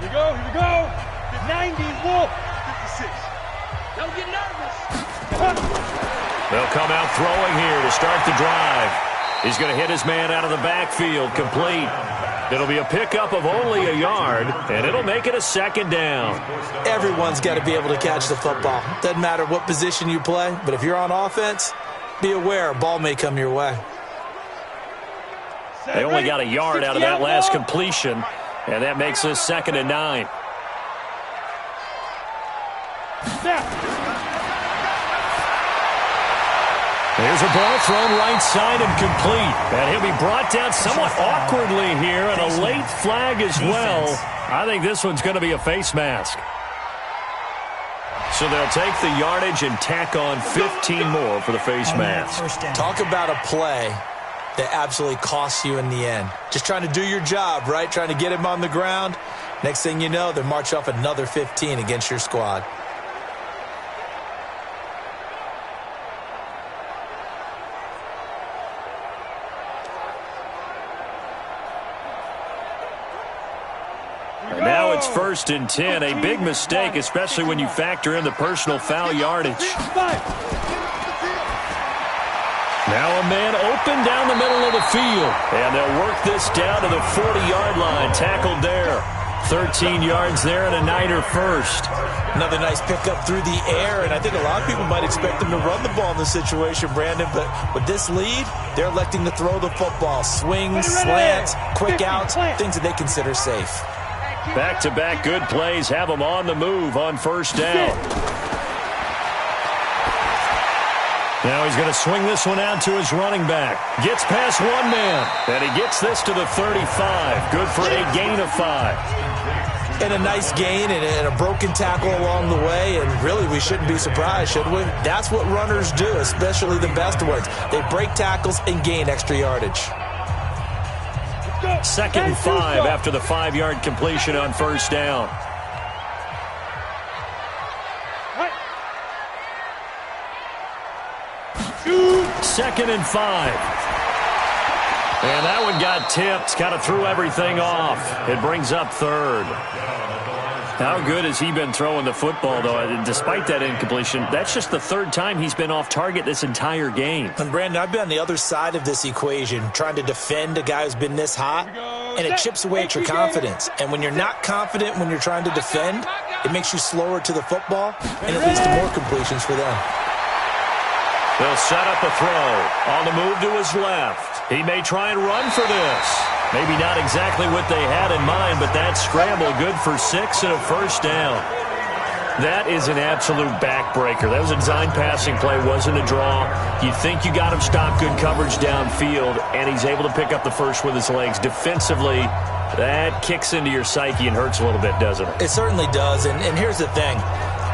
Speaker 5: Here we go. 90, Wolf. 56. Don't get nervous.
Speaker 2: They'll come out throwing here to start the drive. He's going to hit his man out of the backfield, complete. It'll be a pickup of only a yard, and it'll make it a second down.
Speaker 3: Everyone's got to be able to catch the football. Doesn't matter what position you play, but if you're on offense, be aware a ball may come your way.
Speaker 2: They only got a yard out of that last completion, and that makes this 2nd and 9. There's a ball thrown right side and complete. And he'll be brought down somewhat awkwardly here, and a late flag as well. I think this one's going to be a face mask. So they'll take the yardage and tack on 15 more for the face mask.
Speaker 3: Talk about a play that absolutely costs you in the end. Just trying to do your job, right? Trying to get him on the ground. Next thing you know, they march off another 15 against your squad.
Speaker 2: And now it's 1st and 10. A big mistake, especially when you factor in the personal foul yardage. Now a man open down the middle of the field. And they'll work this down to the 40-yard line. Tackled there. 13 yards there and a Niner first.
Speaker 3: Another nice pickup through the air, and I think a lot of people might expect them to run the ball in this situation, Brandon, but with this lead, they're electing to throw the football. Swings, slants, quick outs, things that they consider safe.
Speaker 2: Back-to-back good plays have them on the move on 1st down. Now he's going to swing this one out to his running back. Gets past one man, and he gets this to the 35. Good for a gain of 5.
Speaker 3: And a nice gain and a broken tackle along the way, and really we shouldn't be surprised, should we? That's what runners do, especially the best ones. They break tackles and gain extra yardage.
Speaker 2: 2nd and 5 after the 5-yard completion on first down. Second and 5. And that one got tipped. Kind of threw everything off. It brings up 3rd. How good has he been throwing the football, though? Despite that incompletion, that's just the 3rd time he's been off target this entire game.
Speaker 3: And, Brandon, I've been on the other side of this equation, trying to defend a guy who's been this hot, and it chips away at your confidence. And when you're not confident when you're trying to defend, it makes you slower to the football, and it leads to more completions for them.
Speaker 2: They'll set up a throw. On the move to his left. He may try and run for this. Maybe not exactly what they had in mind, but that scramble good for 6 and a first down. That is an absolute backbreaker. That was a design passing play, wasn't a draw. You think you got him stopped, good coverage downfield, and he's able to pick up the first with his legs. Defensively, that kicks into your psyche and hurts a little bit, doesn't it?
Speaker 3: It certainly does, and here's the thing.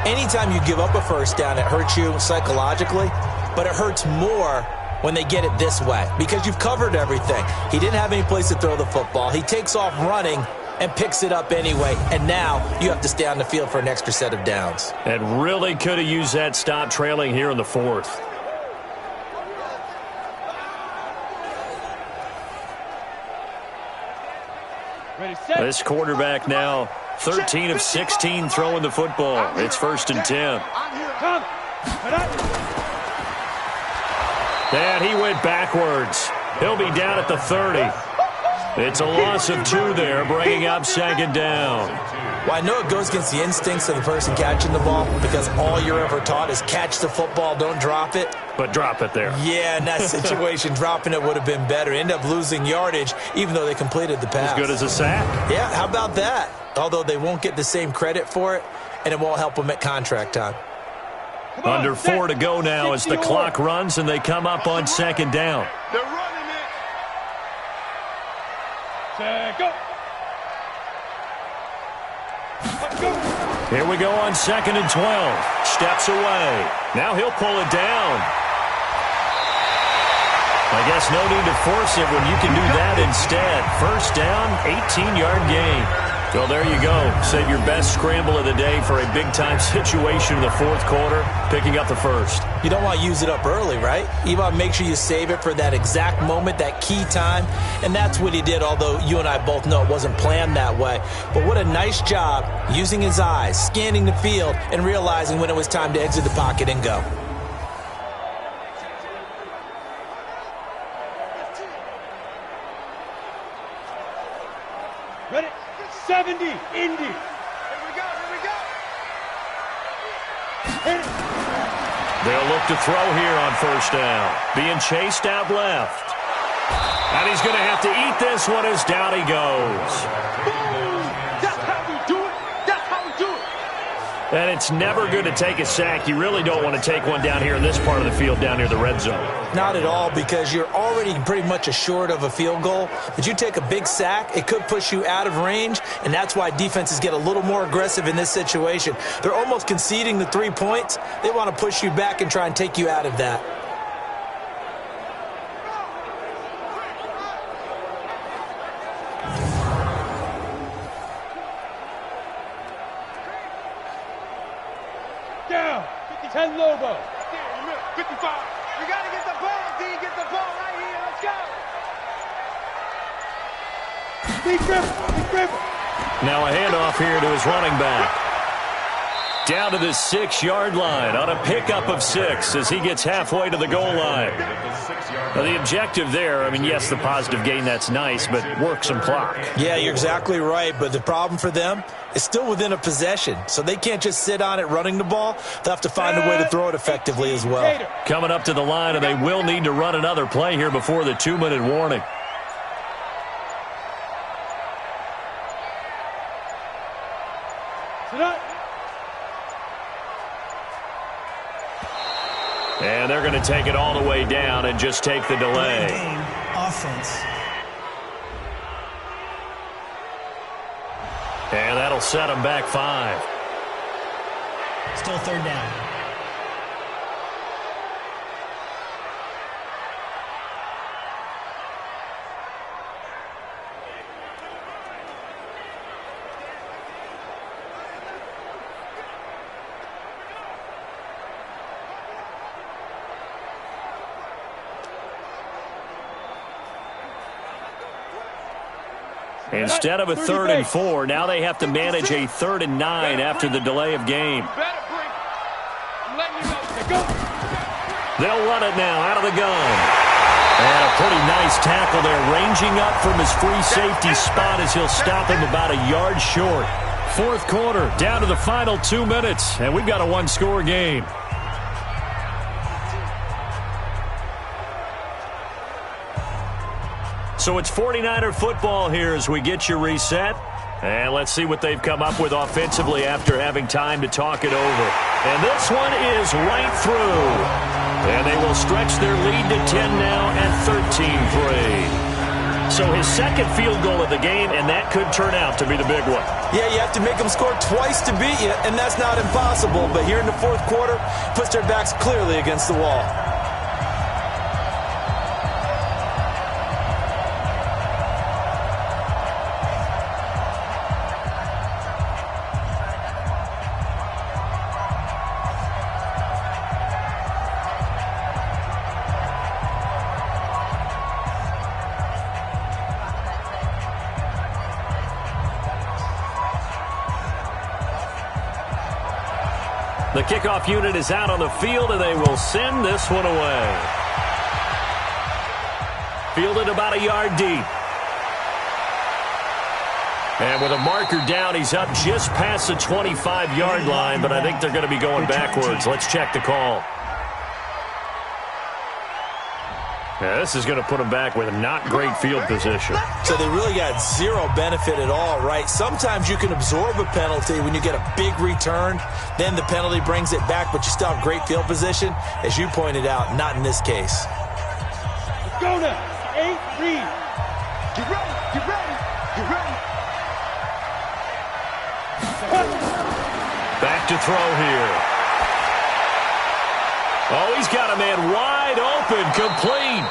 Speaker 3: Anytime you give up a first down, it hurts you psychologically, but it hurts more when they get it this way because you've covered everything. He didn't have any place to throw the football. He takes off running and picks it up anyway, and now you have to stay on the field for an extra set of downs.
Speaker 2: And really could have used that stop trailing here in the 4th. This quarterback now 13 of 16 throwing the football. It's 1st and 10. And he went backwards. He'll be down at the 30. It's a loss of 2 there, bringing up 2nd down.
Speaker 3: Well, I know it goes against the instincts of the person catching the ball because all you're ever taught is catch the football, don't drop it.
Speaker 2: But drop it there.
Speaker 3: Yeah, in that situation, dropping it would have been better. End up losing yardage, even though they completed the pass.
Speaker 2: As good as a sack.
Speaker 3: Yeah, how about that? Although they won't get the same credit for it, and it won't help them at contract time.
Speaker 2: Under 4 to go now as the clock runs and they come up on 2nd down.
Speaker 4: They're running it. Go.
Speaker 2: Here we go on 2nd and 12. Steps away. Now he'll pull it down. I guess no need to force it when you can do that instead. First down, 18-yard gain. Well, there you go. Save your best scramble of the day for a big-time situation in the 4th quarter, picking up the 1st.
Speaker 3: You don't want to use it up early, right? You want to make sure you save it for that exact moment, that key time, and that's what he did, although you and I both know it wasn't planned that way. But what a nice job using his eyes, scanning the field, and realizing when it was time to exit the pocket and go.
Speaker 5: Ready? 70, Indy.
Speaker 4: Here we go, here we go.
Speaker 5: Hit it.
Speaker 2: They'll look to throw here on first down. Being chased out left. And he's going to have to eat this one as down he goes.
Speaker 5: Boom! That's how we do it. That's how we do it.
Speaker 2: And it's never good to take a sack. You really don't want to take one down here in this part of the field down near the red zone.
Speaker 3: Not at all, because you're already pretty much assured of a field goal. But you take a big sack, it could push you out of range, and that's why defenses get a little more aggressive in this situation. They're almost conceding the 3 points. They want to push you back and try and take you out of that.
Speaker 5: Down. 10 Lobo.
Speaker 4: 55. We got to get the ball, D. Get the ball right here. Let's go.
Speaker 5: Big Griffin.
Speaker 2: Now a handoff here to his running back. Down to the 6-yard line on a pickup of 6 as he gets halfway to the goal line. Now the objective there, I mean, yes, the positive gain, that's nice, but work some clock.
Speaker 3: Yeah, you're exactly right, but the problem for them is still within a possession, so they can't just sit on it running the ball. They'll have to find a way to throw it effectively as well.
Speaker 2: Coming up to the line, and they will need to run another play here before the 2-minute warning. And they're going to take it all the way down and just take the delay.
Speaker 7: Game offense.
Speaker 2: And that'll set them back 5.
Speaker 7: Still third down.
Speaker 2: Instead of a 3rd and 4, now they have to manage a 3rd and 9 after the delay of game. They'll run it now out of the gun. And a pretty nice tackle there, ranging up from his free safety spot as he'll stop him about a yard short. 4th quarter, down to the final 2 minutes, and we've got a one-score game. So it's 49er football here as we get you reset. And let's see what they've come up with offensively after having time to talk it over. And this one is right through. And they will stretch their lead to 10 now at 13-3. So his second field goal of the game, and that could turn out to be the big one.
Speaker 3: Yeah, you have to make them score twice to beat you, and that's not impossible. But here in the 4th quarter, puts their backs clearly against the wall.
Speaker 2: The kickoff unit is out on the field, and they will send this one away. Fielded about a yard deep. And with a marker down, he's up just past the 25-yard line, but I think they're going to be going backwards. Let's check the call. Yeah, this is going to put them back with not great field position.
Speaker 3: So they really got zero benefit at all, right? Sometimes you can absorb a penalty when you get a big return. Then the penalty brings it back, but you still have great field position. As you pointed out, not in this case.
Speaker 4: Let's go now. 8, read. Get ready, get ready, get ready.
Speaker 2: Back to throw here. Oh, he's got a man wide open, complete.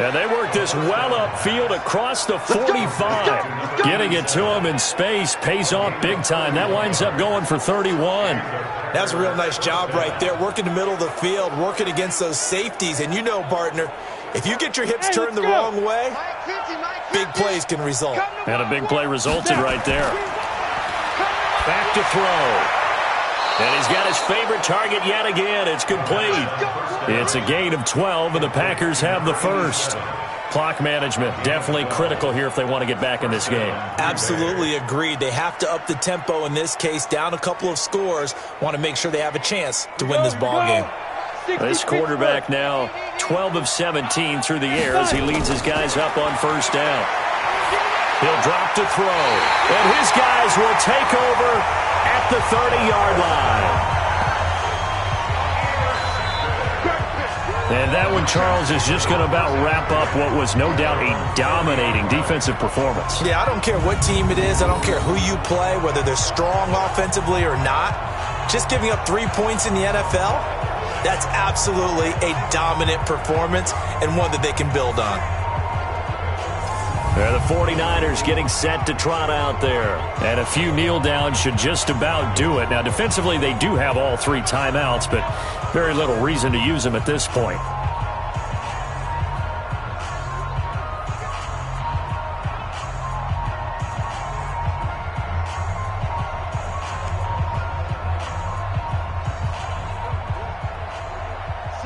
Speaker 2: And they work this well upfield across the 45. Getting it to him in space pays off big time. That winds up going for 31.
Speaker 3: That's a real nice job right there, working the middle of the field, working against those safeties. And you know, partner, if you get your hips turned the wrong way, big plays can result.
Speaker 2: And a big play resulted right there. Back to throw. And he's got his favorite target yet again. It's complete. It's a gain of 12, and the Packers have the first. Clock management definitely critical here if they want to get back in this game.
Speaker 3: Absolutely agreed. They have to up the tempo in this case, down a couple of scores. Want to make sure they have a chance to win this ball game.
Speaker 2: This quarterback now 12 of 17 through the air as he leads his guys up on first down. He'll drop to throw, and his guys will take over at the 30-yard line. And that one, Charles, is just going to about wrap up what was no doubt a dominating defensive performance.
Speaker 3: Yeah, I don't care what team it is. I don't care who you play, whether they're strong offensively or not. Just giving up 3 points in the NFL, that's absolutely a dominant performance and one that they can build on.
Speaker 2: They're the 49ers getting set to trot out there. And a few kneel downs should just about do it. Now, defensively, they do have all 3 timeouts, but very little reason to use them at this point.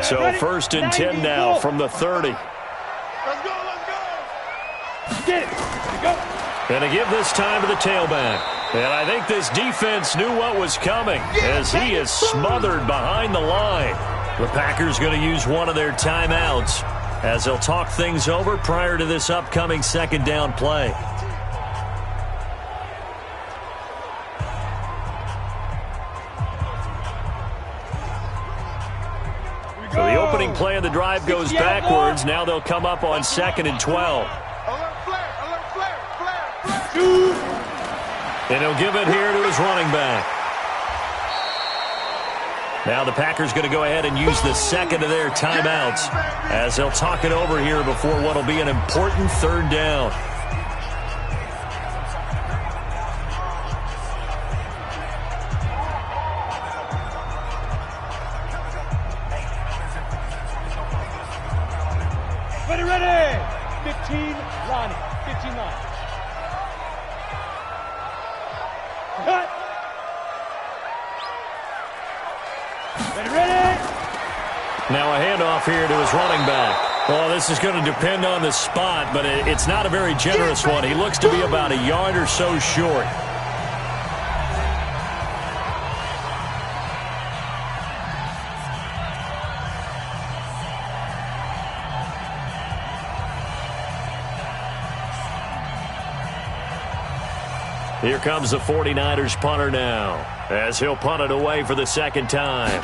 Speaker 2: So 1st and 10 now from the 30.
Speaker 4: Let's go, let's go. Get it. Go.
Speaker 2: And to give this time to the tailback. And I think this defense knew what was coming as he is smothered behind the line. The Packers going to use one of their timeouts as they'll talk things over prior to this upcoming second down play. So the opening play of the drive goes backwards. Now they'll come up on 2nd and 12. And he'll give it here to his running back. Now the Packers going to go ahead and use the second of their timeouts as they'll talk it over here before what will be an important 3rd down.
Speaker 4: Ready! 15, Ronnie. 15 line. Cut! Ready!
Speaker 2: Now a handoff here to his running back. Well, this is going to depend on the spot, but it's not a very generous one. He looks to be about a yard or so short. Here comes the 49ers punter now, as he'll punt it away for the 2nd time.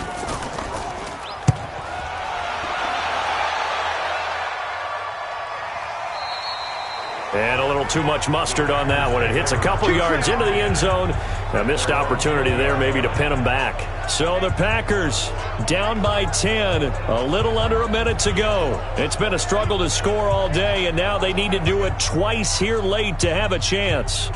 Speaker 2: And a little too much mustard on that one. It hits a couple yards into the end zone. A missed opportunity there maybe to pin him back. So the Packers down by 10, a little under a minute to go. It's been a struggle to score all day, and now they need to do it twice here late to have a chance.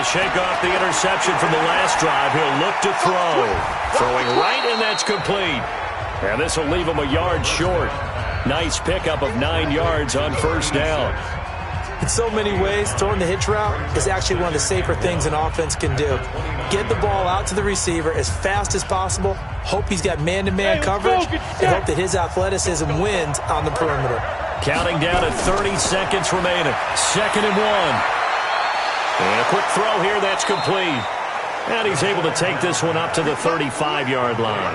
Speaker 2: Shake off the interception from the last drive. He'll look to throw. Throwing right, and that's complete. And this will leave him a yard short. Nice pickup of 9 yards on 1st down.
Speaker 3: In so many ways, throwing the hitch route is actually one of the safer things an offense can do. Get the ball out to the receiver as fast as possible, hope he's got man-to-man coverage, and hope that his athleticism wins on the perimeter.
Speaker 2: Counting down at 30 seconds remaining. 2nd and 1. And a quick throw here, that's complete. And he's able to take this one up to the 35-yard line.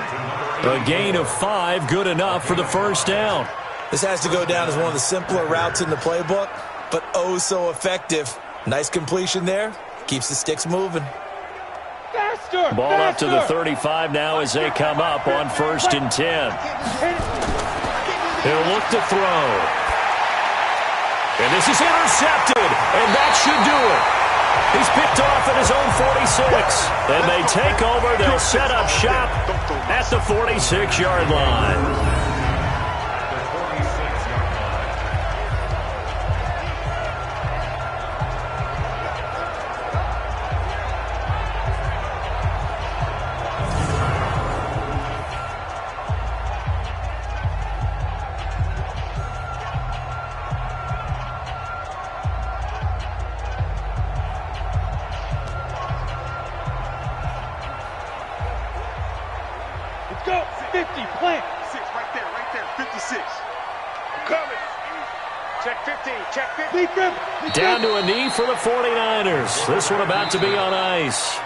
Speaker 2: A gain of 5, good enough for the 1st down.
Speaker 3: This has to go down as one of the simpler routes in the playbook, but oh so effective. Nice completion there. Keeps the sticks moving.
Speaker 4: Faster!
Speaker 2: Ball up to the 35 now as they come up on 1st and 10. He'll look to throw. And this is intercepted, and that should do it. He's picked off at his own 46. And they take over. They'll set up shop at the 46-yard line.
Speaker 4: Go! 50, plant!
Speaker 5: 6, right there, 56. I'm coming. Check 15, check 50.
Speaker 4: Lead them.
Speaker 2: Down to a knee for the 49ers. This one about to be on ice.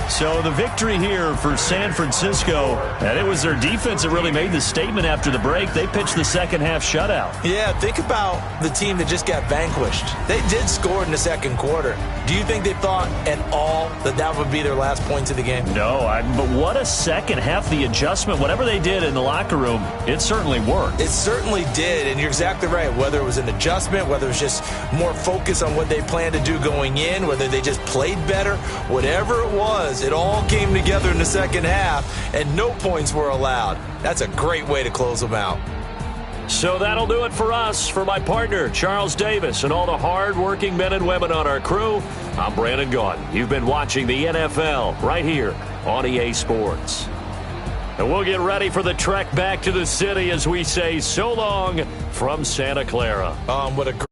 Speaker 2: So the victory here for San Francisco, and it was their defense that really made the statement after the break. They pitched the second half shutout.
Speaker 3: Yeah, think about the team that just got vanquished. They did score in the 2nd quarter. Do you think they thought at all that that would be their last points of the game?
Speaker 2: No, but what a second half. The adjustment, whatever they did in the locker room, it certainly worked.
Speaker 3: It certainly did, and you're exactly right. Whether it was an adjustment, whether it was just more focus on what they planned to do going in, whether they just played better, whatever it was, it all came together in the second half, and no points were allowed. That's a great way to close them out.
Speaker 2: So that'll do it for us. For my partner, Charles Davis, and all the hard-working men and women on our crew, I'm Brandon Gaudin. You've been watching the NFL right here on EA Sports. And we'll get ready for the trek back to the city as we say so long from Santa Clara.
Speaker 3: What a